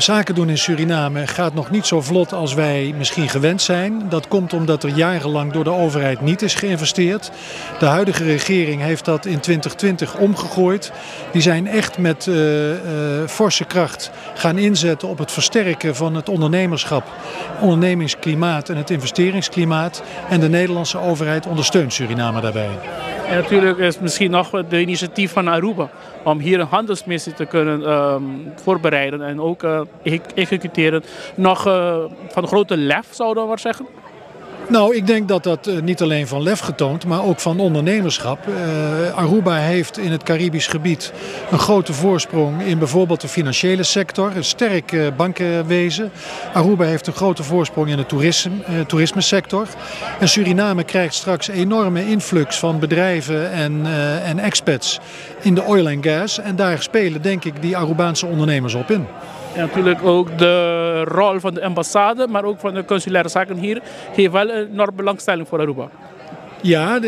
zaken doen in Suriname gaat nog niet zo vlot als wij misschien gewend zijn. Dat komt omdat er jarenlang door de overheid niet is geïnvesteerd. De huidige regering heeft dat in 2020 omgegooid. Die zijn echt met forse kracht gaan inzetten op het versterken van het ondernemerschap, ondernemingsklimaat en het investeringsklimaat. En de Nederlandse overheid ondersteunt Suriname daarbij. En natuurlijk is misschien nog de initiatief van Aruba om hier een handelsmissie te kunnen voorbereiden en ook executeren. Nog van grote lef, zouden we maar zeggen? Nou, ik denk dat dat niet alleen van lef getoont, maar ook van ondernemerschap. Aruba heeft in het Caribisch gebied een grote voorsprong in bijvoorbeeld de financiële sector, een sterk bankenwezen. Aruba heeft een grote voorsprong in de toerismesector. En Suriname krijgt straks enorme influx van bedrijven en expats in de oil en gas. En daar spelen, denk ik, die Arubaanse ondernemers op in. En natuurlijk ook de rol van de ambassade, maar ook van de consulaire zaken hier, geeft wel een enorme belangstelling voor Aruba. Ja,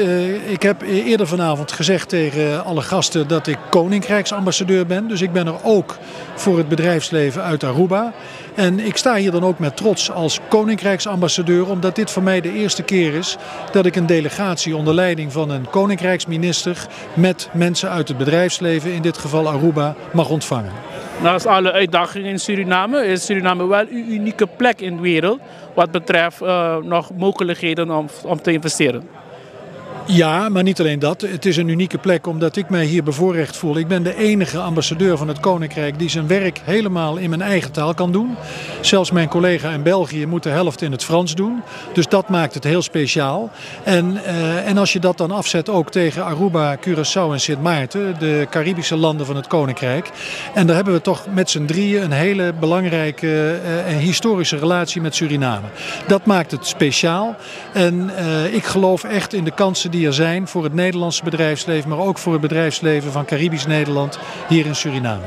ik heb eerder vanavond gezegd tegen alle gasten dat ik koninkrijksambassadeur ben. Dus ik ben er ook voor het bedrijfsleven uit Aruba. En ik sta hier dan ook met trots als koninkrijksambassadeur, omdat dit voor mij de eerste keer is dat ik een delegatie onder leiding van een koninkrijksminister met mensen uit het bedrijfsleven, in dit geval Aruba, mag ontvangen. Naast alle uitdagingen in Suriname is Suriname wel een unieke plek in de wereld wat betreft nog mogelijkheden om te investeren. Ja, maar niet alleen dat. Het is een unieke plek omdat ik mij hier bevoorrecht voel. Ik ben de enige ambassadeur van het Koninkrijk die zijn werk helemaal in mijn eigen taal kan doen. Zelfs mijn collega in België moet de helft in het Frans doen. Dus dat maakt het heel speciaal. En als je dat dan afzet ook tegen Aruba, Curaçao en Sint Maarten, de Caribische landen van het Koninkrijk. En daar hebben we toch met z'n drieën een hele belangrijke en historische relatie met Suriname. Dat maakt het speciaal. En ik geloof echt in de kansen die er zijn voor het Nederlandse bedrijfsleven, maar ook voor het bedrijfsleven van Caribisch Nederland hier in Suriname.